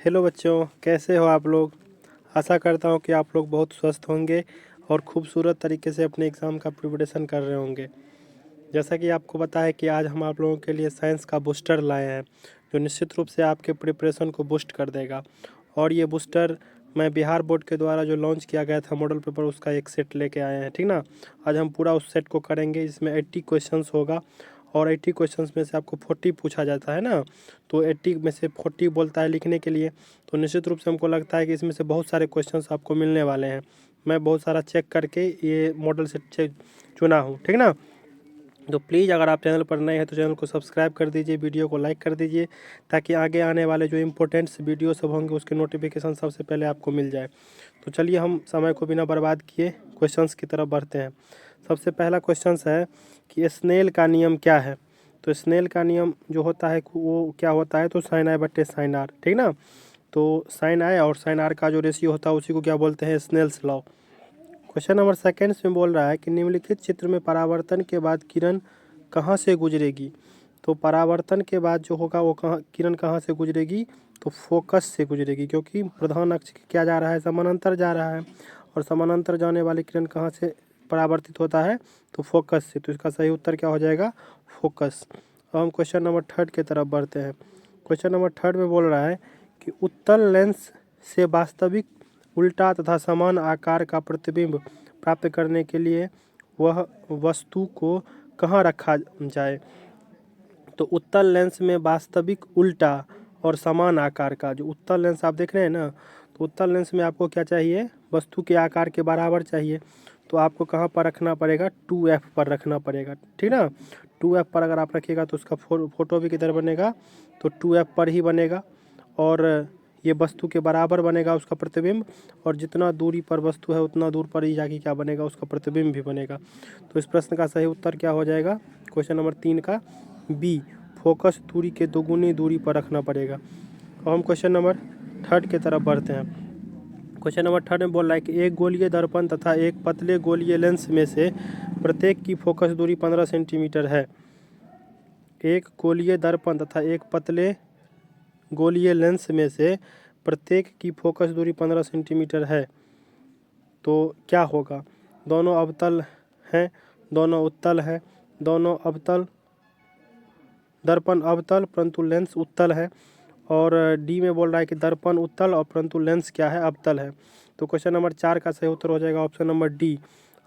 Hello बच्चों, कैसे हो आप लोग। आशा करता हूँ कि आप लोग बहुत स्वस्थ होंगे और खूबसूरत तरीके से अपने एग्ज़ाम का प्रिपरेशन कर रहे होंगे। जैसा कि आपको पता है कि आज हम आप लोगों के लिए साइंस का बूस्टर लाए हैं, जो निश्चित रूप से आपके प्रिपरेशन को बूस्ट कर देगा। और ये बूस्टर मैं बिहार बोर्ड के द्वारा जो लॉन्च किया गया था मॉडल पेपर, उसका एक सेट लेके आए हैं, ठीक ना। आज हम पूरा उस सेट को करेंगे। इसमें 80 क्वेश्चंस होगा और 80 क्वेश्चंस में से आपको 40 पूछा जाता है ना। तो 80 में से 40 बोलता है लिखने के लिए। तो निश्चित रूप से हमको लगता है कि इसमें से बहुत सारे क्वेश्चंस आपको मिलने वाले हैं। मैं बहुत सारा चेक करके ये मॉडल सेट चुना हूँ, ठीक ना। तो प्लीज़ अगर आप चैनल पर नए हैं तो चैनल को सब्सक्राइब कर दीजिए, वीडियो को लाइक कर दीजिए, ताकि आगे आने वाले जो इम्पोर्टेंट्स वीडियो सब होंगे उसके नोटिफिकेशन सबसे पहले आपको मिल जाए। तो चलिए हम समय को बिना बर्बाद किए क्वेश्चंस की तरफ बढ़ते हैं। सबसे पहला क्वेश्चन है कि स्नेल का नियम क्या है। तो स्नेल का नियम जो होता है वो क्या होता है, तो साइन आई बट्टे साइन आर, ठीक ना। तो साइन आई और साइन आर का जो रेशियो होता है उसी को क्या बोलते हैं, Snell's law. Question number second में बोल रहा है कि निम्नलिखित चित्र में परावर्तन के बाद किरण कहाँ से गुजरेगी। तो परावर्तन के बाद जो होगा वो किरण कहाँ से गुजरेगी, तो फोकस से गुजरेगी, क्योंकि प्रधान अक्ष क्या जा रहा है, समानांतर जा रहा है। और समानांतर जाने वाली किरण कहाँ से परावर्तित होता है, तो फोकस से। तो इसका सही उत्तर क्या हो जाएगा, फोकस। अब हम क्वेश्चन नंबर थर्ड की तरफ बढ़ते हैं। क्वेश्चन नंबर थर्ड में बोल रहा है कि उत्तल लेंस से वास्तविक उल्टा तथा समान आकार का प्रतिबिंब प्राप्त करने के लिए वह वस्तु को कहाँ रखा जाए। तो उत्तल लेंस में वास्तविक उल्टा और समान आकार का, जो उत्तल लेंस आप देख रहे हैं ना, तो उत्तल लेंस में आपको क्या चाहिए, वस्तु के आकार के बराबर चाहिए। तो आपको कहाँ पर रखना पड़ेगा, 2F पर रखना पड़ेगा, ठीक ना। 2F पर अगर आप रखिएगा तो उसका फोटो भी किधर बनेगा, तो 2F पर ही बनेगा। और ये वस्तु के बराबर बनेगा उसका प्रतिबिंब, और जितना दूरी पर वस्तु है उतना दूर पर ही जाके क्या बनेगा, उसका प्रतिबिंब भी बनेगा। तो इस प्रश्न का सही उत्तर क्या हो जाएगा, क्वेश्चन नंबर 3 का बी, फोकस दूरी के दोगुनी दूरी पर रखना पड़ेगा। अब हम क्वेश्चन नंबर थर्ड की तरफ बढ़ते हैं। क्वेश्चन नंबर थर्ड में बोल रहा है कि एक गोलीय दर्पण तथा एक पतले गोलीय लेंस में से प्रत्येक की फोकस दूरी 15 सेंटीमीटर है। एक गोलीय दर्पण तथा एक पतले गोलीय लेंस में से प्रत्येक की फोकस दूरी 15 सेंटीमीटर है। तो क्या होगा, दोनों अवतल हैं, दोनों उत्तल हैं, दोनों अवतल, दर्पण अवतल परंतु लेंस उत्तल है। और डी में बोल रहा है कि दर्पण उत्तल और परंतु लेंस क्या है, अवतल है। तो क्वेश्चन नंबर 4 का सही उत्तर हो जाएगा ऑप्शन नंबर डी।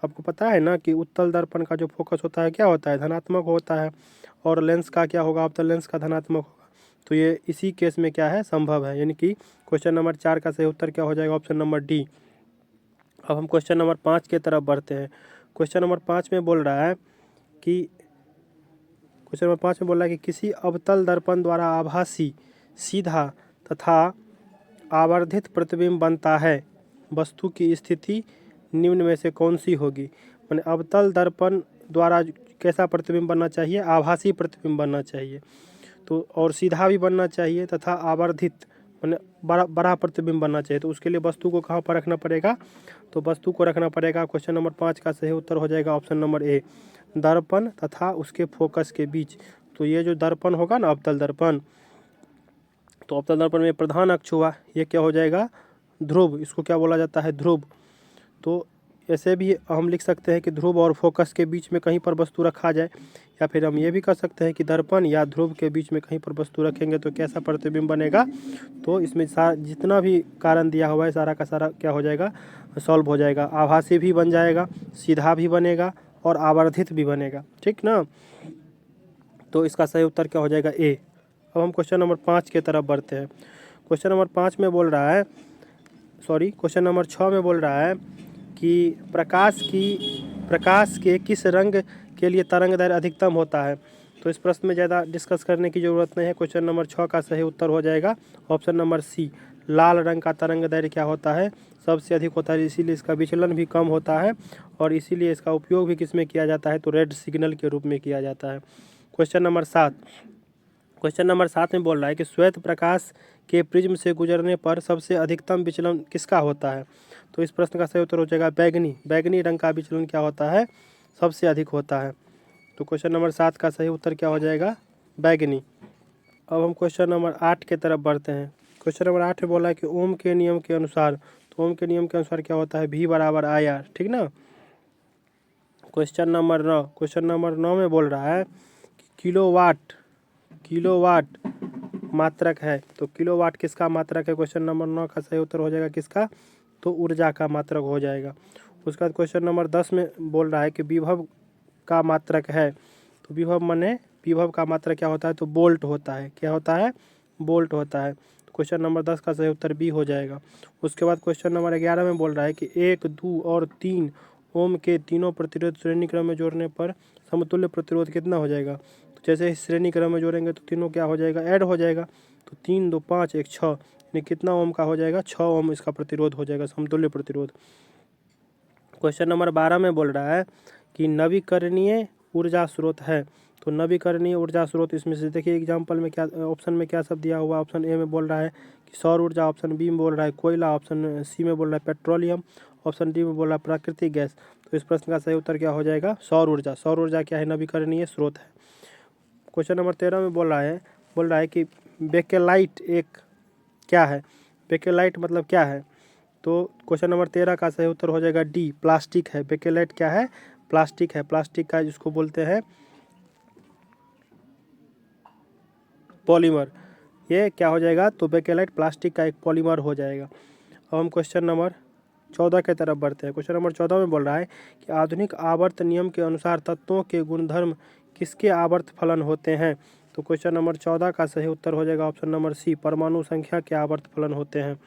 आपको पता है ना कि उत्तल दर्पण का जो फोकस होता है क्या होता है, धनात्मक होता है, और लेंस का क्या होगा, अवतल लेंस का धनात्मक होगा। तो ये इसी केस में क्या है, संभव है, यानी कि क्वेश्चन नंबर 4 का सही उत्तर क्या हो जाएगा, ऑप्शन नंबर डी। अब हम क्वेश्चन नंबर 5 की तरफ बढ़ते हैं। क्वेश्चन नंबर 5 में बोल रहा है कि क्वेश्चन नंबर 5 में बोल रहा है कि किसी अवतल दर्पण द्वारा आभासी सीधा तथा आवर्धित प्रतिबिंब बनता है, वस्तु की स्थिति निम्न में से कौन सी होगी। मैंने अवतल दर्पण द्वारा कैसा प्रतिबिंब बनना चाहिए, आभासी प्रतिबिंब बनना चाहिए, तो और सीधा भी बनना चाहिए तथा आवर्धित मैंने बड़ा बड़ा प्रतिबिंब बनना चाहिए। तो उसके लिए वस्तु को कहाँ पर रखना पड़ेगा, तो वस्तु को रखना पड़ेगा, क्वेश्चन नंबर 5 का सही उत्तर हो जाएगा ऑप्शन नंबर ए, दर्पण तथा उसके फोकस के बीच। तो ये जो दर्पण होगा ना, अवतल दर्पण, तो अवतल दर्पण में प्रधान अक्ष हुआ, ये क्या हो जाएगा, ध्रुव, इसको क्या बोला जाता है, ध्रुव। तो ऐसे भी हम लिख सकते हैं कि ध्रुव और फोकस के बीच में कहीं पर वस्तु रखा जाए, या फिर हम ये भी कर सकते हैं कि दर्पण या ध्रुव के बीच में कहीं पर वस्तु रखेंगे तो कैसा प्रतिबिंब बनेगा। तो इसमें जितना भी कारण दिया हुआ है सारा का सारा क्या हो जाएगा, सॉल्व हो जाएगा। आभासी भी बन जाएगा, सीधा भी बनेगा और आवर्धित भी बनेगा, ठीक ना। तो इसका सही उत्तर क्या हो जाएगा, ए। अब हम क्वेश्चन नंबर 5 की तरफ बढ़ते हैं। क्वेश्चन नंबर 5 में बोल रहा है, क्वेश्चन नंबर 6 में बोल रहा है कि प्रकाश के किस रंग के लिए तरंग दैर्घ्य अधिकतम होता है। तो इस प्रश्न में ज़्यादा डिस्कस करने की ज़रूरत नहीं है। क्वेश्चन नंबर 6 का सही उत्तर हो जाएगा ऑप्शन नंबर सी, लाल रंग का तरंग दैर्घ्य क्या होता है, सबसे अधिक होता है, इसीलिए इसका विचलन भी कम होता है, और इसीलिए इसका उपयोग भी किस में किया जाता है, तो रेड सिग्नल के रूप में किया जाता है। क्वेश्चन नंबर 7, क्वेश्चन नंबर 7 में बोल रहा है कि श्वेत प्रकाश के प्रिज्म से गुजरने पर सबसे अधिकतम विचलन किसका होता है। तो इस प्रश्न का सही उत्तर हो जाएगा बैगनी रंग का विचलन क्या होता है, सबसे अधिक होता है। तो क्वेश्चन नंबर 7 का सही उत्तर क्या हो जाएगा, बैगनी। अब हम क्वेश्चन नंबर 8 की तरफ बढ़ते हैं। क्वेश्चन नंबर 8 में बोला है कि ओम के नियम के अनुसार, तो ओम के नियम के अनुसार क्या होता है, V बराबर IR, ठीक ना। क्वेश्चन नंबर 9 में बोल रहा है कि किलोवाट मात्रक है, तो किलोवाट किसका मात्रक है, क्वेश्चन नंबर 9 का सही उत्तर हो जाएगा किसका, तो ऊर्जा का मात्रक हो जाएगा। उसके बाद क्वेश्चन नंबर 10 में बोल रहा है कि विभव का मात्रक है, तो विभव का मात्रक क्या होता है, तो बोल्ट होता है, क्या होता है, बोल्ट होता है। तो क्वेश्चन नंबर 10 का सही उत्तर बी हो जाएगा। उसके बाद क्वेश्चन नंबर 11 में बोल रहा है कि 1, 2 और 3 ओम के तीनों प्रतिरोध श्रेणी क्रम में जोड़ने पर समतुल्य प्रतिरोध कितना हो जाएगा। तो जैसे ही श्रेणी क्रम में जोड़ेंगे तो तीनों क्या हो जाएगा, ऐड हो जाएगा। तो 3, 2, 5, 1, 6, यानी कितना ओम का हो जाएगा, 6 ओम इसका प्रतिरोध हो जाएगा, समतुल्य प्रतिरोध। क्वेश्चन नंबर 12 में बोल रहा है कि नवीकरणीय ऊर्जा स्रोत है, तो नवीकरणीय ऊर्जा स्रोत इसमें से देखिए एग्जाम्पल में क्या, ऑप्शन में क्या सब दिया हुआ। ऑप्शन ए में बोल रहा है कि सौर ऊर्जा, ऑप्शन बी में बोल रहा है कोयला, ऑप्शन सी में बोल रहा है पेट्रोलियम, ऑप्शन डी में बोल रहा है प्राकृतिक गैस। तो इस प्रश्न का सही उत्तर क्या हो जाएगा, सौर ऊर्जा। सौर ऊर्जा क्या है, नवीकरणीय स्रोत है। क्वेश्चन नंबर 13 में बोल रहा है कि बेकेलाइट एक क्या है, बेकेलाइट मतलब क्या है। तो क्वेश्चन नंबर 13 का सही उत्तर हो जाएगा डी, प्लास्टिक है। बेकेलाइट क्या है, प्लास्टिक है, प्लास्टिक का जिसको बोलते हैं पॉलीमर, ये क्या हो जाएगा, तो बेकेलाइट प्लास्टिक का एक पॉलीमर हो जाएगा। अब हम क्वेश्चन नंबर 14 के तरफ बढ़ते हैं। क्वेश्चन नंबर 14 में बोल रहा है कि आधुनिक आवर्त नियम के अनुसार तत्वों के गुणधर्म किसके आवर्त फलन होते हैं। तो क्वेश्चन नंबर 14 का सही उत्तर हो जाएगा ऑप्शन नंबर सी, परमाणु संख्या के आवर्त फलन होते हैं।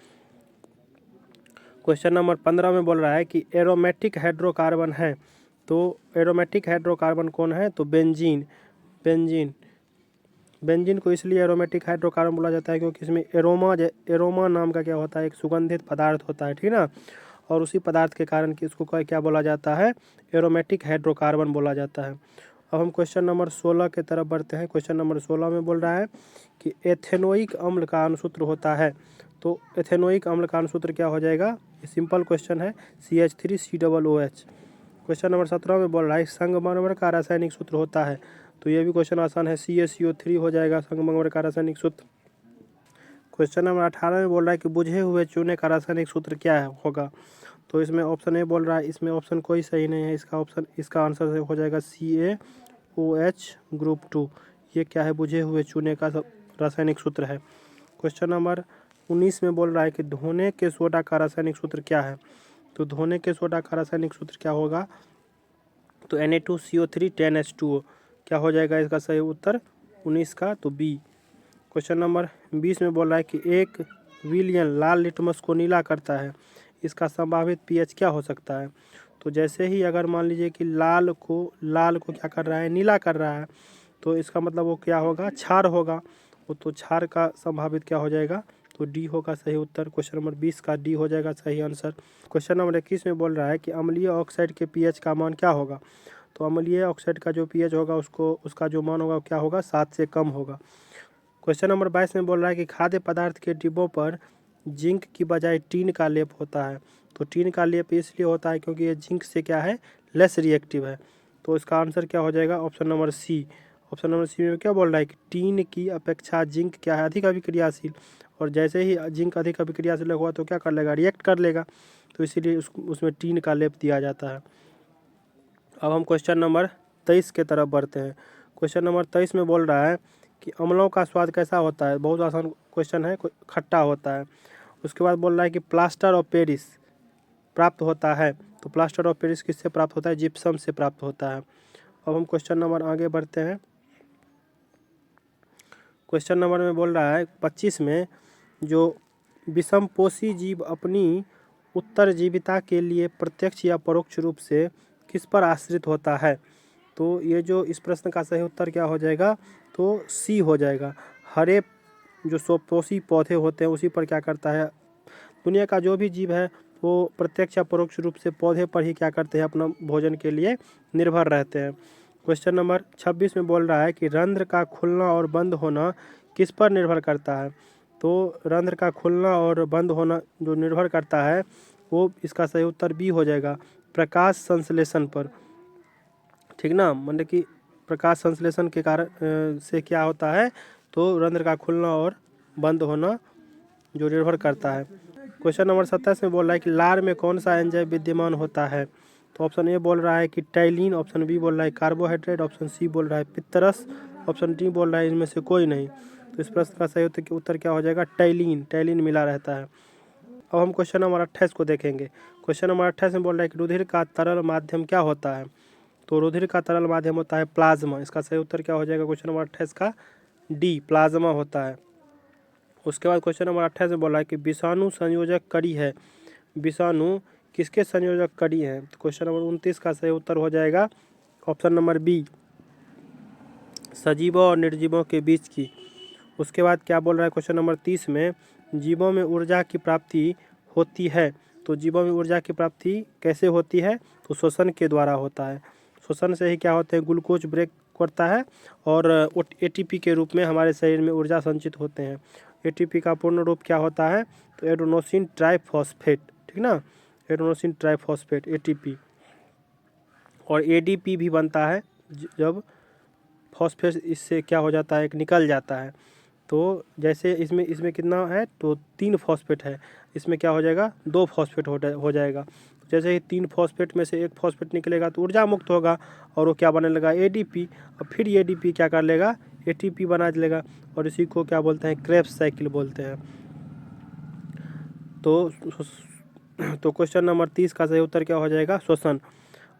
क्वेश्चन नंबर 15 में बोल रहा है कि एरोमेटिक हाइड्रोकार्बन है, तो एरोमेटिक हाइड्रोकार्बन कौन है, तो बेंजीन को इसलिए एरोमेटिक हाइड्रोकार्बन बोला जाता है क्योंकि इसमें एरोमा नाम का क्या होता है, एक सुगंधित पदार्थ होता है, ठीक ना। और उसी पदार्थ के कारण कि इसको क्या बोला जाता है, एरोमेटिक हाइड्रोकार्बन बोला जाता है। अब हम क्वेश्चन नंबर 16 के तरफ बढ़ते हैं। क्वेश्चन नंबर 16 में बोल रहा है कि एथेनोइक अम्ल का अनुसूत्र होता है, तो एथेनोइक अम्ल का अनुसूत्र क्या हो जाएगा, ये सिंपल क्वेश्चन है, CH3COOH। क्वेश्चन नंबर 17 में बोल रहा है संगमरमर का रासायनिक सूत्र होता है, तो ये भी क्वेश्चन आसान है, CaCO3 हो जाएगा संगमरमर का रासायनिक सूत्र। क्वेश्चन नंबर 18 में बोल रहा है कि बुझे हुए चूने का रासायनिक सूत्र क्या होगा, तो इसमें ऑप्शन ए बोल रहा है, इसमें ऑप्शन कोई सही नहीं है, इसका आंसर हो जाएगा CaOH ग्रुप 2। ये क्या है, बुझे हुए चूने का रासायनिक सूत्र है। क्वेश्चन नंबर 19 में बोल रहा है कि धोने के सोडा का रासायनिक सूत्र क्या है, तो धोने के सोडा का रासायनिक सूत्र क्या होगा, तो Na2CO3 10H2O, क्या हो जाएगा इसका सही उत्तर 19 का, तो बी। क्वेश्चन नंबर 20 में बोल रहा है कि एक विलयन लाल लिटमस को नीला करता है, इसका संभावित पीएच क्या हो सकता है। तो जैसे ही अगर मान लीजिए कि लाल को क्या कर रहा है, नीला कर रहा है, तो इसका मतलब वो क्या होगा, क्षार होगा, वो तो क्षार का संभावित क्या हो जाएगा, तो डी होगा सही उत्तर। क्वेश्चन नंबर 20 का डी हो जाएगा सही आंसर। क्वेश्चन नंबर 21 में बोल रहा है कि अम्लीय ऑक्साइड के पीएच का मान क्या होगा, तो अम्लीय ऑक्साइड का जो पीएच होगा उसका जो मान होगा क्या होगा, 7 से कम होगा। क्वेश्चन नंबर 22 में बोल रहा है कि खाद्य पदार्थ के डिब्बों पर जिंक की बजाय टीन का लेप होता है, तो टीन का लेप इसलिए होता है क्योंकि ये जिंक से क्या है, लेस रिएक्टिव है। तो इसका आंसर क्या हो जाएगा, option number C. Option number C में क्या बोल रहा है कि टीन की अपेक्षा जिंक क्या है, अधिक अभिक्रियाशील, और जैसे ही जिंक अधिक अभिक्रियाशील हुआ तो क्या कर लेगा, रिएक्ट कर लेगा, तो इसीलिए उसमें टीन का लेप दिया जाता है। अब हम क्वेश्चन नंबर 23 के तरफ बढ़ते हैं। क्वेश्चन नंबर 23 में बोल रहा है कि अम्लों का स्वाद कैसा होता है, बहुत आसान क्वेश्चन है, खट्टा होता है। उसके बाद बोल रहा है कि प्लास्टर ऑफ पेरिस प्राप्त होता है, तो प्लास्टर ऑफ पेरिस किससे प्राप्त होता है, जिप्सम से प्राप्त होता है। अब हम क्वेश्चन नंबर आगे बढ़ते हैं। क्वेश्चन नंबर में बोल रहा है 25 में, जो विषमपोषी जीव अपनी उत्तरजीविता के लिए प्रत्यक्ष या परोक्ष रूप से किस पर आश्रित होता है, तो ये जो इस प्रश्न का सही उत्तर क्या हो जाएगा, तो सी हो जाएगा। हरे जो स्वपोषी पौधे होते हैं उसी पर क्या करता है, दुनिया का जो भी जीव है वो प्रत्यक्ष या परोक्ष रूप से पौधे पर ही क्या करते हैं, अपना भोजन के लिए निर्भर रहते हैं। क्वेश्चन नंबर 26 में बोल रहा है कि रंध्र का खुलना और बंद होना किस पर निर्भर करता है, तो रंध्र का खुलना और बंद होना जो निर्भर करता है वो इसका सही उत्तर बी हो जाएगा, प्रकाश संश्लेषण पर, ठीक ना। मतलब कि प्रकाश संश्लेषण के कारण से क्या होता है, तो रंध्र का खुलना और बंद होना जो निर्भर करता है। क्वेश्चन नंबर 27 में बोल रहा है कि लार में कौन सा एंजाइम विद्यमान होता है। तो ऑप्शन ए बोल रहा है कि टाइलिन, ऑप्शन बी बोल रहा है कार्बोहाइड्रेट, ऑप्शन सी बोल रहा है पित्तरस, ऑप्शन डी बोल रहा है इनमें से कोई नहीं। तो इस प्रश्न का सही उत्तर क्या हो जाएगा, टाइलिन। टाइलिन मिला रहता है। अब हम क्वेश्चन नंबर 28 को देखेंगे। क्वेश्चन नंबर 28 में बोल रहा है कि रुधिर का तरल माध्यम क्या होता है। तो रुधिर का तरल माध्यम होता है प्लाज्मा। इसका सही उत्तर क्या हो जाएगा क्वेश्चन नंबर 28 का, डी, प्लाज्मा होता है। उसके बाद क्वेश्चन नंबर 28 में बोला है कि विषाणु संयोजक कड़ी है। विषाणु किसके संयोजक कड़ी है। तो क्वेश्चन नंबर 29 का सही उत्तर हो जाएगा ऑप्शन नंबर बी, सजीवों और निर्जीवों के बीच की। उसके बाद क्या बोल रहा है क्वेश्चन नंबर 30 में, जीवों में ऊर्जा की प्राप्ति होती है। तो जीवों में ऊर्जा की प्राप्ति कैसे होती है, तो श्वसन के द्वारा होता है। श्वसन से ही क्या होते हैं, ग्लूकोज ब्रेक करता है और एटीपी के रूप में हमारे शरीर में ऊर्जा संचित होते हैं। एटीपी का पूर्ण रूप क्या होता है, तो एडेनोसिन ट्राइफॉस्फेट, ठीक ना, एडेनोसिन ट्राइफॉस्फेट एटीपी। और एडीपी भी बनता है जब फॉस्फेट इससे क्या हो जाता है, एक निकल जाता है। तो जैसे इसमें कितना है, तो 3 फॉस्फेट है, इसमें क्या हो जाएगा, 2 फॉस्फेट हो जाएगा। जैसे ही 3 फॉस्फेट में से 1 फॉस्फेट निकलेगा तो ऊर्जा मुक्त होगा और वो क्या बनने लगा, एडीपी। और फिर एडीपी क्या कर लेगा, एटीपी बना लेगा और इसी को क्या बोलते हैं, क्रेब्स साइकिल बोलते हैं। तो क्वेश्चन नंबर 30 का सही उत्तर क्या हो जाएगा, श्वसन।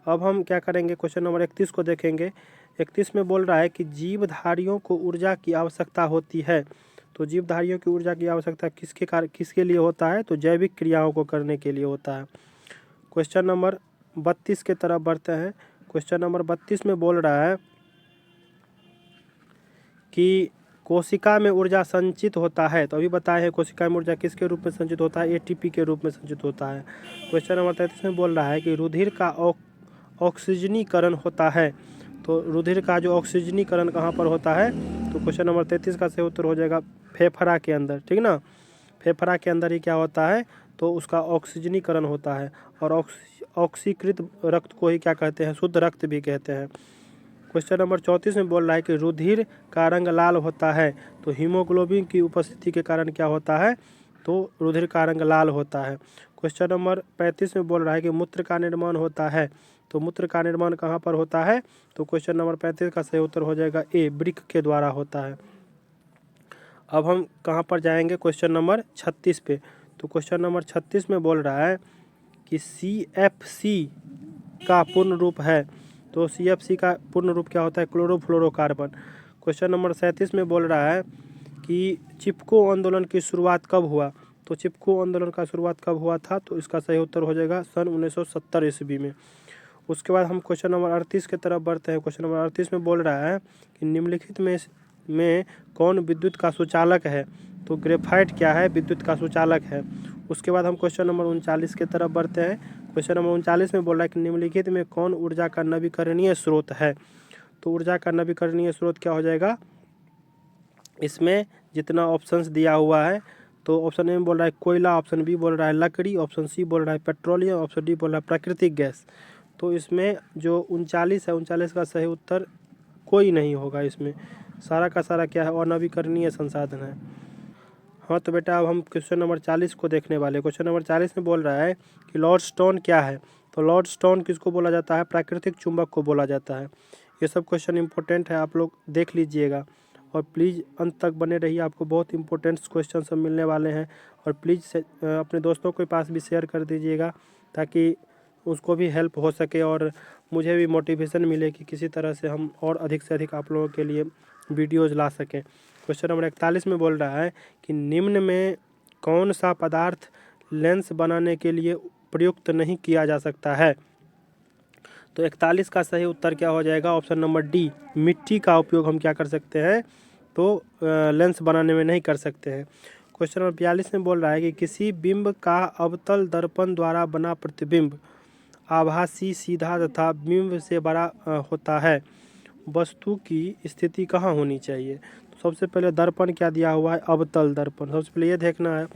अब हम क्या करेंगे, क्वेश्चन नंबर 31 को देखेंगे। 31 में बोल रहा है कि जीवधारियों को ऊर्जा की आवश्यकता होती है। तो जीवधारियों की ऊर्जा की आवश्यकता किसके लिए होता है, तो जैविक क्रियाओं को करने के लिए होता है। क्वेश्चन नंबर 32 के तरफ बढ़ते हैं। क्वेश्चन नंबर 32 में बोल रहा है कि कोशिका में ऊर्जा संचित होता है। तो अभी बताए हैं कोशिका में ऊर्जा किसके रूप में संचित होता है, एटीपी के रूप में संचित होता है। क्वेश्चन नंबर 33 में बोल रहा है कि रुधिर का ऑक्सीजनीकरण होता है। तो रुधिर का जो ऑक्सीजनीकरण कहाँ पर होता है, तो क्वेश्चन नंबर 33 का सही उत्तर हो जाएगा फेफड़ा के अंदर, ठीक ना, फेफड़ा के अंदर ही क्या होता है, तो उसका ऑक्सीजनीकरण होता है। और ऑक्सीकृत रक्त को ही क्या कहते हैं, शुद्ध रक्त भी कहते हैं। क्वेश्चन नंबर 34 में बोल रहा है कि रुधिर का रंग लाल होता है। तो हीमोग्लोबिन की उपस्थिति के कारण क्या होता है, तो रुधिर का रंग लाल होता है। क्वेश्चन नंबर 35 में बोल रहा है कि मूत्र का निर्माण होता है। तो मूत्र का निर्माण कहाँ पर होता है, तो क्वेश्चन नंबर 35 का सही उत्तर हो जाएगा ए, वृक्क के द्वारा होता है। अब हम कहाँ पर जाएंगे, क्वेश्चन नंबर 36 पे। तो क्वेश्चन नंबर 36 में बोल रहा है कि CFC का पूर्ण रूप है। तो CFC का पूर्ण रूप क्या होता है, क्लोरोफ्लोरोकार्बन। क्वेश्चन नंबर 37 में बोल रहा है कि चिपको आंदोलन की शुरुआत कब हुआ। तो चिपको आंदोलन का शुरुआत कब हुआ था, तो इसका सही उत्तर हो जाएगा सन 1970 ईस्वी में। उसके बाद हम क्वेश्चन नंबर 38 की तरफ बढ़ते हैं। क्वेश्चन नंबर 38 में बोल रहा है कि निम्नलिखित में कौन विद्युत का सुचालक है। तो ग्रेफाइट क्या है, विद्युत का सुचालक है। उसके बाद हम क्वेश्चन नंबर 39 की तरफ बढ़ते हैं। क्वेश्चन नंबर 39 में बोल रहा है कि निम्नलिखित में कौन ऊर्जा का नवीकरणीय स्रोत है। तो ऊर्जा का नवीकरणीय स्रोत क्या हो जाएगा, इसमें जितना ऑप्शंस दिया हुआ है, तो ऑप्शन ए में बोल रहा है कोयला, ऑप्शन बी बोल रहा है लकड़ी, ऑप्शन सी बोल रहा है पेट्रोलियम, ऑप्शन डी बोल रहा है प्राकृतिक गैस। तो इसमें जो 39 है, 39 का सही उत्तर कोई नहीं होगा। इसमें सारा का सारा क्या है, अनवीकरणीय संसाधन है। हाँ तो बेटा अब हम क्वेश्चन नंबर 40 को देखने वाले। क्वेश्चन नंबर 40 में बोल रहा है कि लॉर्डस्टोन क्या है। तो लॉर्डस्टोन किसको बोला जाता है, प्राकृतिक चुंबक को बोला जाता है। ये सब क्वेश्चन इंपॉर्टेंट है, आप लोग देख लीजिएगा और प्लीज़ अंत तक बने रहिए, आपको बहुत इंपॉर्टेंट क्वेश्चन सब मिलने वाले हैं। और प्लीज़ अपने दोस्तों के पास भी शेयर कर दीजिएगा ताकि उसको भी हेल्प हो सके और मुझे भी मोटिवेशन मिले कि किसी तरह से हम और अधिक से अधिक आप लोगों के लिए वीडियोज़ ला सकें। क्वेश्चन नंबर 41 में बोल रहा है कि निम्न में कौन सा पदार्थ लेंस बनाने के लिए प्रयुक्त नहीं किया जा सकता है। तो 41 का सही उत्तर क्या हो जाएगा, ऑप्शन नंबर डी, मिट्टी का उपयोग हम क्या कर सकते हैं, तो लेंस बनाने में नहीं कर सकते हैं। क्वेश्चन नंबर 42 में बोल रहा है कि किसी बिंब का अवतल दर्पण द्वारा बना प्रतिबिंब आभासी, सीधा तथा बिंब से बड़ा होता है। वस्तु की स्थिति कहाँ होनी चाहिए। तो सबसे पहले दर्पण क्या दिया हुआ है, अवतल दर्पण, सबसे पहले ये देखना है।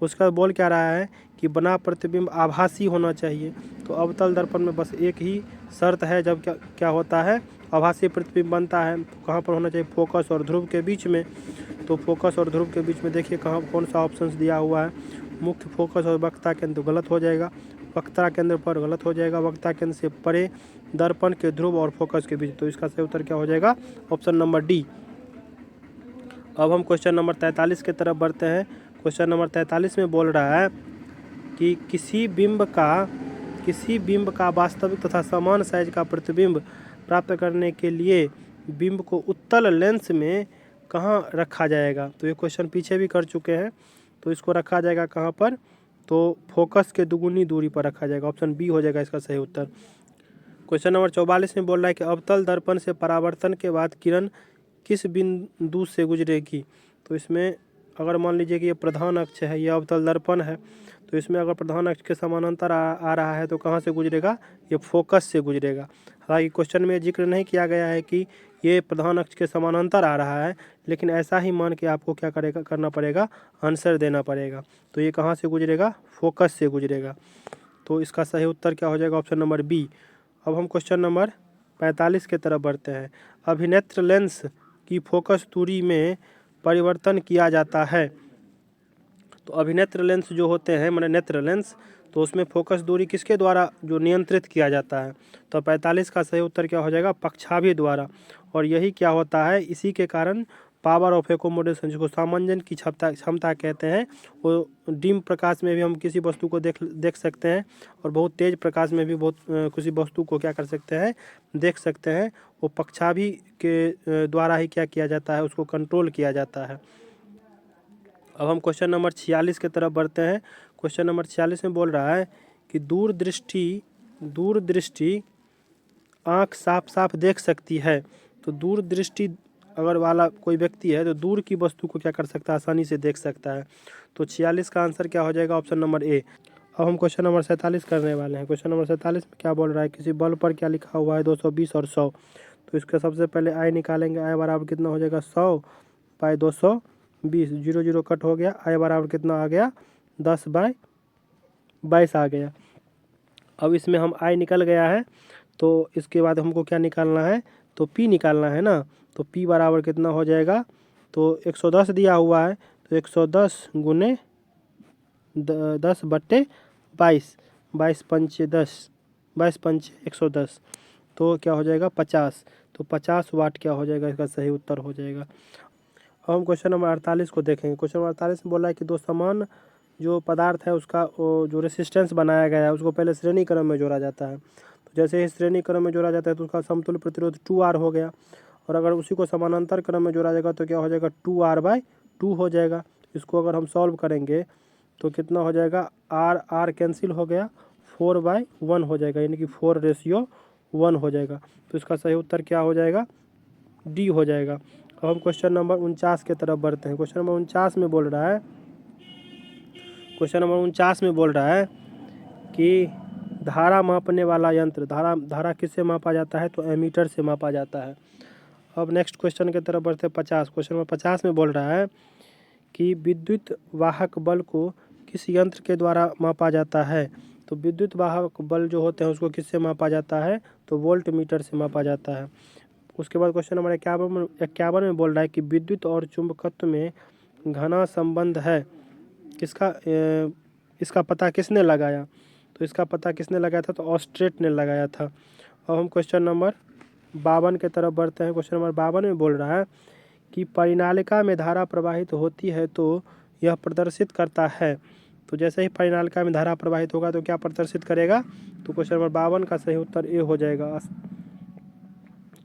उसका बोल क्या रहा है कि बना प्रतिबिंब आभासी होना चाहिए। तो अवतल दर्पण में बस एक ही शर्त है, जब क्या होता है, आभासी प्रतिबिंब बनता है तो कहाँ पर होना चाहिए, फोकस और ध्रुव के बीच में। तो फोकस और ध्रुव के बीच में देखिए कहाँ कौन सा ऑप्शन दिया हुआ है, मुख्य फोकस और वक्ता केंद्र, तो गलत हो जाएगा। वक्ता केंद्र पर गलत हो जाएगा, वक्ता केंद्र से परे, दर्पण के ध्रुव और फोकस के बीच, तो इसका सही उत्तर क्या हो जाएगा, ऑप्शन नंबर डी। अब हम क्वेश्चन नंबर 43 की तरफ बढ़ते हैं। क्वेश्चन नंबर 43 में बोल रहा है कि किसी बिंब का वास्तविक तथा समान साइज का प्रतिबिंब प्राप्त करने के लिए बिंब को उत्तल लेंस में कहाँ रखा जाएगा। तो ये क्वेश्चन पीछे भी कर चुके हैं, तो इसको रखा जाएगा कहाँ पर, तो फोकस के दुगुनी दूरी पर रखा जाएगा, ऑप्शन बी हो जाएगा इसका सही उत्तर। क्वेश्चन नंबर 44 में बोल रहा है कि अवतल दर्पण से परावर्तन के बाद किरण किस बिंदु से गुजरेगी। तो इसमें अगर मान लीजिए कि ये प्रधान अक्ष है, ये अवतल दर्पण है, तो इसमें अगर प्रधान अक्ष के समानांतर आ रहा है तो कहाँ से गुजरेगा, ये फोकस से गुजरेगा। हालांकि क्वेश्चन में जिक्र नहीं किया गया है कि ये प्रधान अक्ष के समानांतर आ रहा है, लेकिन ऐसा ही मान के आपको क्या करना पड़ेगा, आंसर देना पड़ेगा। तो ये कहाँ से गुजरेगा, फोकस से गुजरेगा। तो इसका सही उत्तर क्या हो जाएगा, ऑप्शन नंबर बी। अब हम क्वेश्चन नंबर 45 की तरफ बढ़ते हैं। अभिनेत्र लेंस की फोकस दूरी में परिवर्तन किया जाता है। तो अभिनेत्र लेंस जो होते हैं, माने नेत्र लेंस, तो उसमें फोकस दूरी किसके द्वारा जो नियंत्रित किया जाता है। तो 45 का सही उत्तर क्या हो जाएगा, पक्षाभि द्वारा। और यही क्या होता है, इसी के कारण पावर ऑफ एकोमोडेशन, जिसको सामंजन की क्षमता कहते हैं, वो डिम प्रकाश में भी हम किसी वस्तु को देख सकते हैं, और बहुत तेज प्रकाश में भी किसी वस्तु को क्या कर सकते हैं, देख सकते हैं। वो पक्षाभि के द्वारा ही क्या किया जाता है, उसको कंट्रोल किया जाता है। अब हम क्वेश्चन नंबर 46 की तरफ बढ़ते हैं। क्वेश्चन नंबर 46 में बोल रहा है कि दूरदृष्टि आँख साफ साफ देख सकती है। तो दूरदृष्टि अगर वाला कोई व्यक्ति है तो दूर की वस्तु को क्या कर सकता है, आसानी से देख सकता है। तो 46 का आंसर क्या हो जाएगा, ऑप्शन नंबर ए। अब हम क्वेश्चन नंबर 47 करने वाले हैं। क्वेश्चन नंबर 47 में क्या बोल रहा है, किसी बल्ब पर क्या लिखा हुआ है, 220 और 100। तो इसका सबसे पहले आई निकालेंगे, आई बराबर कितना हो जाएगा, 100 बाई 220, 0 0 कट हो गया, आई बराबर कितना आ गया, 10 बाई 22 आ गया। अब इसमें हम आई निकल गया है, तो इसके बाद हमको क्या निकालना है, तो पी निकालना है ना। तो पी बराबर कितना हो जाएगा, तो 110 दिया हुआ है, तो 110 गुने 10 बट्टे 22, 22 पंचे 10, 22 पंचे 110, तो क्या हो जाएगा 50। तो 50 वाट क्या हो जाएगा, इसका सही उत्तर हो जाएगा। अब हम क्वेश्चन नंबर 48 को देखेंगे। क्वेश्चन नंबर 48 में बोला है कि दो समान जो पदार्थ है उसका जो रेसिस्टेंस बनाया गया है उसको पहले श्रेणी क्रम में जोड़ा जाता है। तो जैसे ही श्रेणी क्रम में जोड़ा जाता है तो उसका समतुल्य प्रतिरोध 2R हो गया, और अगर उसी को समानांतर क्रम में जोड़ा जाएगा तो क्या हो जाएगा, 2R/2 हो जाएगा। इसको अगर हम सॉल्व करेंगे तो कितना हो जाएगा, R कैंसिल हो गया, 4/1 हो जाएगा, यानी कि 4:1 हो जाएगा। तो इसका सही उत्तर क्या हो जाएगा, डी हो जाएगा। अब हम क्वेश्चन नंबर 49 की तरफ बढ़ते हैं। क्वेश्चन नंबर 49 में बोल रहा है कि धारा मापने वाला यंत्र, धारा किससे मापा जाता है, तो एमीटर से मापा जाता है। अब नेक्स्ट क्वेश्चन की तरफ बढ़ते हैं 50। क्वेश्चन नंबर 50 में बोल रहा है कि विद्युत वाहक बल को किस यंत्र के द्वारा मापा जाता है। तो विद्युत वाहक बल जो होते हैं उसको किससे मापा जाता है, तो वोल्ट मीटर से मापा जाता है। उसके बाद क्वेश्चन नंबर 51 में बोल रहा है कि विद्युत और चुंबकत्व में घना संबंध है, इसका पता किसने लगाया। तो इसका पता किसने लगाया था, तो ऑस्ट्रेट ने लगाया था। अब हम क्वेश्चन नंबर 52 की तरफ बढ़ते हैं। क्वेश्चन नंबर 52 में बोल रहा है कि परिनालिका में धारा प्रवाहित होती है तो यह प्रदर्शित करता है। तो जैसे ही परिनालिका में धारा प्रवाहित होगा तो क्या प्रदर्शित करेगा, तो क्वेश्चन नंबर 52 का सही उत्तर ए हो जाएगा,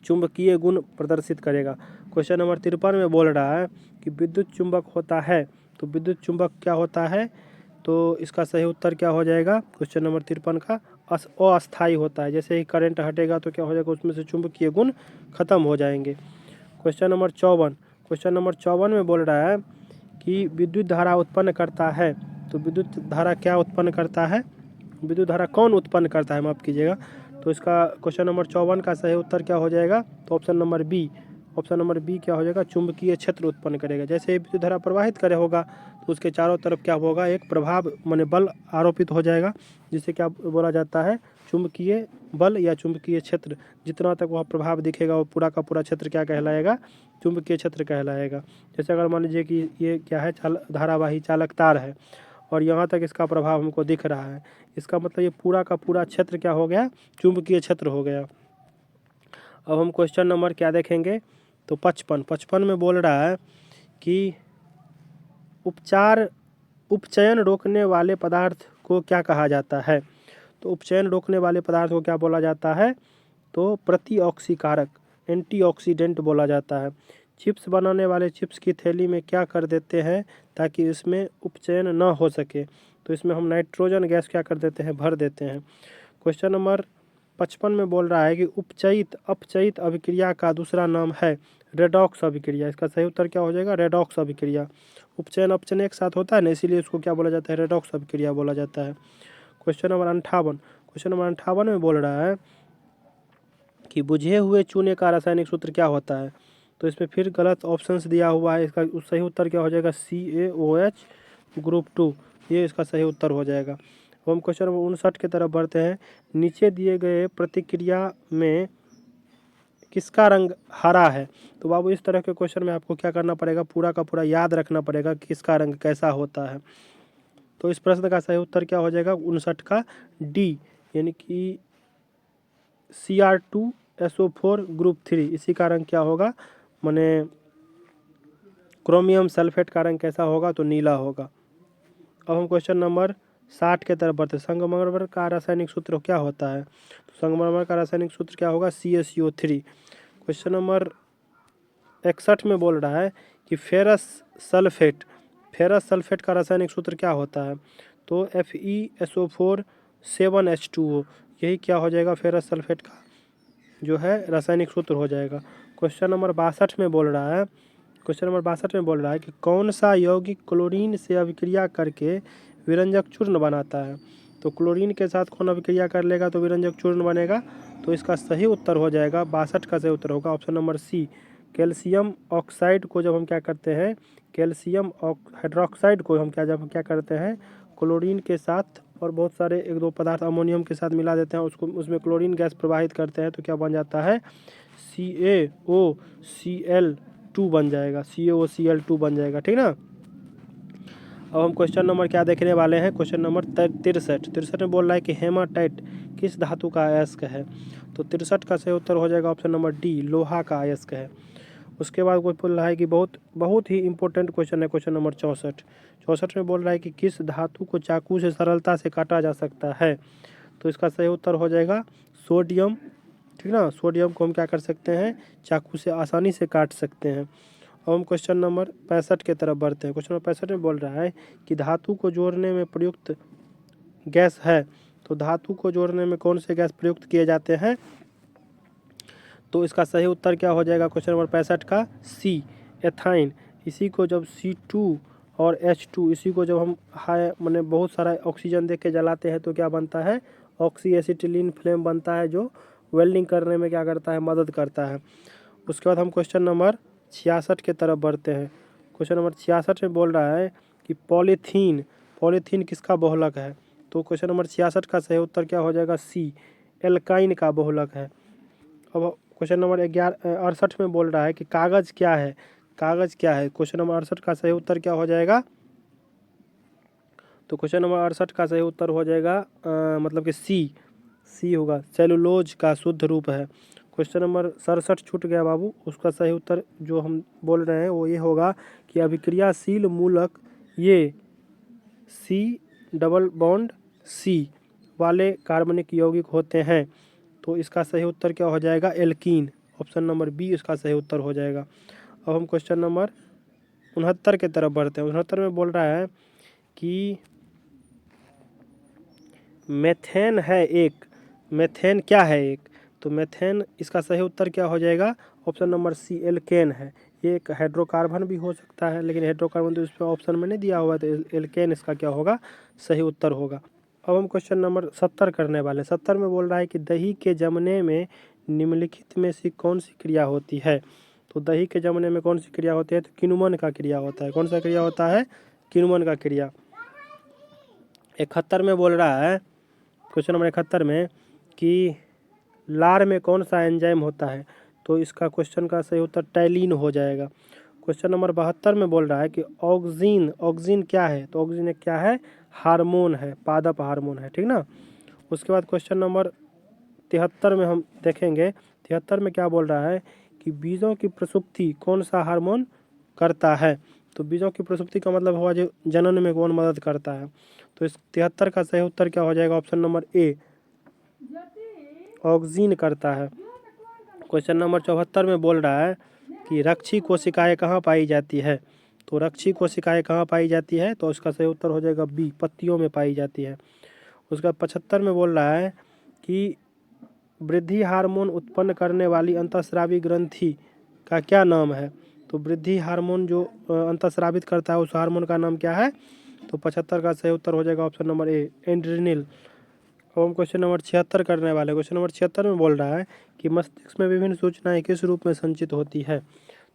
चुंबकीय गुण प्रदर्शित करेगा। क्वेश्चन नंबर 53 में बोल रहा है कि विद्युत चुंबक होता है। तो विद्युत चुंबक क्या होता है, तो इसका सही उत्तर क्या हो जाएगा, क्वेश्चन नंबर 53 का अस्थायी होता है। जैसे ही करंट हटेगा तो क्या हो जाएगा, उसमें से चुंबकीय गुण खत्म हो जाएंगे। क्वेश्चन नंबर 54 में बोल रहा है कि विद्युत धारा उत्पन्न करता है। तो विद्युत धारा क्या उत्पन्न करता है, विद्युत धारा कौन उत्पन्न करता है, माफ़ कीजिएगा। तो इसका क्वेश्चन नंबर 54 का सही उत्तर क्या हो जाएगा, तो option number B, option number B क्या हो जाएगा, चुंबकीय क्षेत्र उत्पन्न करेगा। जैसे ही विद्युत धारा प्रवाहित करे होगा तो उसके चारों तरफ क्या होगा, एक प्रभाव माने बल आरोपित हो जाएगा, जिसे क्या बोला जाता है, चुंबकीय बल या चुंबकीय क्षेत्र। जितना तक वह प्रभाव दिखेगा वो पूरा का पूरा क्षेत्र क्या कहलाएगा, चुंबकीय क्षेत्र कहलाएगा। जैसे अगर मान लीजिए कि ये क्या है, धारावाही चालक तार है और यहाँ तक इसका प्रभाव हमको दिख रहा है, इसका मतलब ये पूरा का पूरा क्षेत्र क्या हो गया, चुंबकीय क्षेत्र हो गया। अब हम क्वेश्चन नंबर क्या देखेंगे, तो 55 में बोल रहा है कि उपचयन रोकने वाले पदार्थ को क्या कहा जाता है। तो उपचयन रोकने वाले पदार्थ को क्या बोला जाता है, तो प्रतिऑक्सीकारक, एंटीऑक्सीडेंट बोला जाता है। चिप्स बनाने वाले चिप्स की थैली में क्या कर देते हैं ताकि इसमें उपचयन न हो सके, तो इसमें हम नाइट्रोजन गैस क्या कर देते हैं, भर देते हैं। क्वेश्चन नंबर 55 में बोल रहा है कि उपचयित अपचयित अभिक्रिया का दूसरा नाम है रेडॉक्स अभिक्रिया। इसका सही उत्तर क्या हो जाएगा, रेडॉक्स अभिक्रिया। उपचयन अपचयन एक साथ होता है ना, इसीलिए इसको क्या बोला जाता है, रेडॉक्स अभिक्रिया बोला जाता है। क्वेश्चन नंबर 58 में बोल रहा है कि बुझे हुए चूने का रासायनिक सूत्र क्या होता है। तो इसमें फिर गलत ऑप्शंस दिया हुआ है, इसका सही उत्तर क्या हो जाएगा, CaOH ग्रुप 2, ये इसका सही उत्तर हो जाएगा। हम क्वेश्चन नंबर 59 की तरफ बढ़ते हैं। नीचे दिए गए प्रतिक्रिया में किसका रंग हरा है। तो बाबू इस तरह के क्वेश्चन में आपको क्या करना पड़ेगा, पूरा का पूरा याद रखना पड़ेगा किसका रंग कैसा होता है। तो इस प्रश्न का सही उत्तर क्या हो जाएगा, 59 का डी, यानी कि Cr2SO4 ग्रुप 3, इसी का रंग क्या होगा, माने क्रोमियम सल्फेट का रंग कैसा होगा, तो नीला होगा। अब हम क्वेश्चन नंबर 60 के तरफ बढ़ते हैं। संगमरमर का रासायनिक सूत्र क्या होता है। तो संगमरमर का रासायनिक सूत्र क्या होगा, CaCO3। क्वेश्चन नंबर 61 में बोल रहा है कि फेरस सल्फेट का रासायनिक सूत्र क्या होता है। तो FeSO4 7H2O, यही क्या हो जाएगा, फेरस सल्फेट का जो है रासायनिक सूत्र हो जाएगा। क्वेश्चन नंबर 62 में बोल रहा है कि कौन सा यौगिक क्लोरीन से अभिक्रिया करके विरंजक चूर्ण बनाता है। तो क्लोरीन के साथ कौन अभिक्रिया कर लेगा तो विरंजक चूर्ण बनेगा। तो इसका सही उत्तर हो जाएगा, 62 का सही उत्तर होगा option number C. Calcium oxide को जब हम क्या करते हैं, कैल्शियम हाइड्रोक्साइड को हम क्या करते हैं, क्लोरीन के साथ और बहुत सारे एक दो पदार्थ अमोनियम के साथ मिला देते हैं, उसमें क्लोरीन गैस प्रवाहित करते हैं, तो क्या बन जाता है, CaOCl2 बन जाएगा, CaOCl2 बन जाएगा, ठीक ना। अब हम क्वेश्चन नंबर क्या देखने वाले हैं, क्वेश्चन नंबर 63 में बोल रहा है कि हेमाटाइट किस धातु का अयस्क है। तो 63 का सही उत्तर हो जाएगा ऑप्शन नंबर डी, लोहा का अयस्क है। उसके बाद कोई बोल रहा है कि बहुत ही इंपॉर्टेंट क्वेश्चन है, क्वेश्चन नंबर 64 में बोल रहा है कि किस धातु को चाकू से सरलता से काटा जा सकता है। तो इसका सही उत्तर हो जाएगा सोडियम, ठीक ना। सोडियम को हम क्या कर सकते हैं, चाकू से आसानी से काट सकते हैं। अब हम क्वेश्चन नंबर 65 की तरफ बढ़ते हैं। क्वेश्चन नंबर 65 में बोल रहा है कि धातु को जोड़ने में प्रयुक्त गैस है। तो धातु को जोड़ने में कौन से गैस प्रयुक्त किए जाते हैं। तो इसका सही उत्तर क्या हो जाएगा, क्वेश्चन नंबर 65 का सी, एथाइन। इसी को जब C2 और H2 इसी को जब हम हाई मैंने बहुत सारा ऑक्सीजन दे के जलाते हैं तो क्या बनता है, ऑक्सी एसिटिलीन फ्लेम बनता है, जो वेल्डिंग करने में क्या करता है, मदद करता है। उसके बाद हम क्वेश्चन नंबर 66 की तरफ बढ़ते हैं। क्वेश्चन नंबर 66 में बोल रहा है कि पॉलीथीन किसका बहुलक है। तो क्वेश्चन नंबर 66 का सही उत्तर क्या हो जाएगा, सी, एल्काइन का बहुलक है। अब क्वेश्चन नंबर 68 में बोल रहा है कि कागज़ क्या है। क्वेश्चन नंबर 68 का सही उत्तर क्या हो जाएगा। तो क्वेश्चन नंबर 68 का सही उत्तर हो जाएगा मतलब कि सी होगा, सेलुलोज का शुद्ध रूप है। क्वेश्चन नंबर 67 छूट गया बाबू, उसका सही उत्तर जो हम बोल रहे हैं वो ये होगा कि अभिक्रियाशील मूलक ये C+C वाले कार्बनिक यौगिक होते हैं। तो इसका सही उत्तर क्या हो जाएगा, एल्कीन, ऑप्शन नंबर बी इसका सही उत्तर हो जाएगा। अब हम क्वेश्चन नंबर 69 की तरफ बढ़ते हैं। 69 में बोल रहा है कि मेथेन है एक, मेथेन क्या है एक। तो मेथेन इसका सही उत्तर क्या हो जाएगा, ऑप्शन नंबर सी, एल्केन है। ये एक हाइड्रोकार्बन भी हो सकता है, लेकिन हाइड्रोकार्बन तो इस पर ऑप्शन में नहीं दिया हुआ है, तो एल्केन इसका क्या होगा, सही उत्तर होगा। अब हम क्वेश्चन नंबर 70 करने वाले हैं। 70 में बोल रहा है कि दही के जमने में निम्नलिखित में से कौन सी क्रिया होती है। तो दही के जमने में कौन सी क्रिया होती है? तो किण्वन का क्रिया होता है। कौन सा क्रिया होता है? किण्वन का क्रिया। 71 में बोल रहा है, क्वेश्चन नंबर 71 में कि लार में कौन सा एंजाइम होता है? तो इसका क्वेश्चन का सही उत्तर टैलिन हो जाएगा। क्वेश्चन नंबर 72 में बोल रहा है कि ऑक्सिन, ऑक्सिन क्या है? तो ऑक्सिन एक क्या है? हार्मोन है, पादप हार्मोन है, ठीक ना। उसके बाद क्वेश्चन नंबर 73 में हम देखेंगे, 73 में क्या बोल रहा है कि बीजों की प्रसुप्ति कौन सा हार्मोन करता है? तो बीजों की प्रसुप्ति का मतलब हुआ जो जनन में कौन मदद करता है। तो इस 73 का सही उत्तर क्या हो जाएगा? ऑप्शन नंबर ए, ऑक्सिन करता है। क्वेश्चन नंबर 74 में बोल रहा है कि रक्षी कोशिकाएं कहाँ पाई जाती है? तो रक्षी कोशिकाएं कहाँ पाई जाती है? तो इसका सही उत्तर हो जाएगा बी, पत्तियों में पाई जाती है। उसका 75 में बोल रहा है कि वृद्धि हार्मोन उत्पन्न करने वाली अंतःस्रावी ग्रंथि का क्या नाम है? तो वृद्धि हार्मोन जो अंतःस्रावित करता है उस हार्मोन का नाम क्या है? तो 75 का सही उत्तर हो जाएगा ऑप्शन नंबर ए, एड्रेनल। अब हम क्वेश्चन नंबर 76 करने वाले। क्वेश्चन नंबर 76 में बोल रहा है कि मस्तिष्क में विभिन्न सूचनाएं किस रूप में संचित होती है?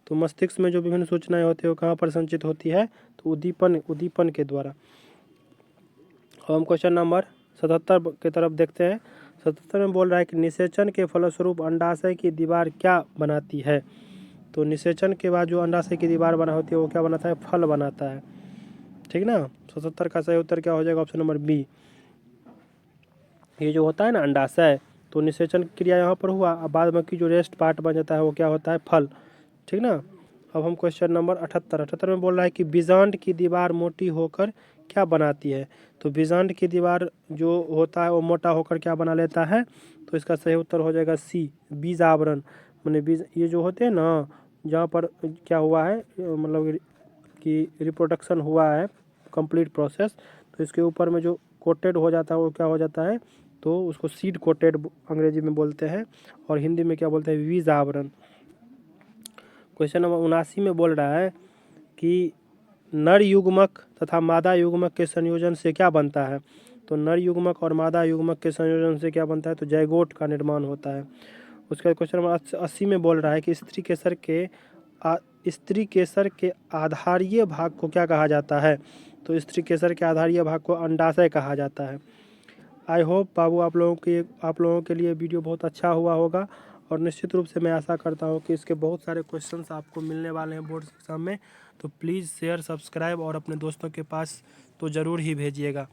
तो मस्तिष्क में जो विभिन्न सूचनाएं होती है वो कहाँ पर संचित होती है? तो उद्दीपन के द्वारा। अब हम क्वेश्चन नंबर 77 की तरफ देखते हैं। 77 में बोल रहा है कि निषेचन के फलस्वरूप अंडाशय की दीवार क्या बनाती है? तो निषेचन के बाद जो अंडाशय की दीवार बना होती है वो क्या बनाता है? फल बनाता है, ठीक ना। 77 का सही उत्तर क्या हो जाएगा? Option number B. ये जो होता है ना अंडाशय, तो निषेचन क्रिया यहाँ पर हुआ, अब बाद में की जो रेस्ट पार्ट बन जाता है वो क्या होता है? फल, ठीक ना। अब हम क्वेश्चन नंबर 78 में बोल रहा है कि बीजांड की दीवार मोटी होकर क्या बनाती है? तो बीजांड की दीवार जो होता है वो मोटा होकर क्या बना लेता है? तो इसका सही उत्तर हो जाएगा सी, बीज आवरण। मैंने बीज ये जो होते हैं ना, जहाँ पर क्या हुआ है मतलब कि रिप्रोडक्शन हुआ है, कंप्लीट प्रोसेस, तो इसके ऊपर में जो कोटेड हो जाता है वो क्या हो जाता है? तो उसको सीड कोटेड अंग्रेजी में बोलते हैं, और हिंदी में क्या बोलते हैं? बीज आवरण। क्वेश्चन नंबर 79 में बोल रहा है कि नर युग्मक तथा मादा युग्मक के संयोजन से क्या बनता है? तो नर युग्मक और मादा युग्मक के संयोजन से क्या बनता है? तो जैगोट का निर्माण होता है। उसके बाद क्वेश्चन नंबर 80 में बोल रहा है कि स्त्री केसर के आधारीय भाग को क्या कहा जाता है? तो स्त्री केसर के आधारीय भाग को अंडाशय कहा जाता है। आई होप बाबू आप लोगों के लिए वीडियो बहुत अच्छा हुआ होगा, और निश्चित रूप से मैं आशा करता हूँ कि इसके बहुत सारे क्वेश्चंस आपको मिलने वाले हैं बोर्ड एग्जाम में। तो प्लीज़ शेयर, सब्सक्राइब और अपने दोस्तों के पास तो ज़रूर ही भेजिएगा।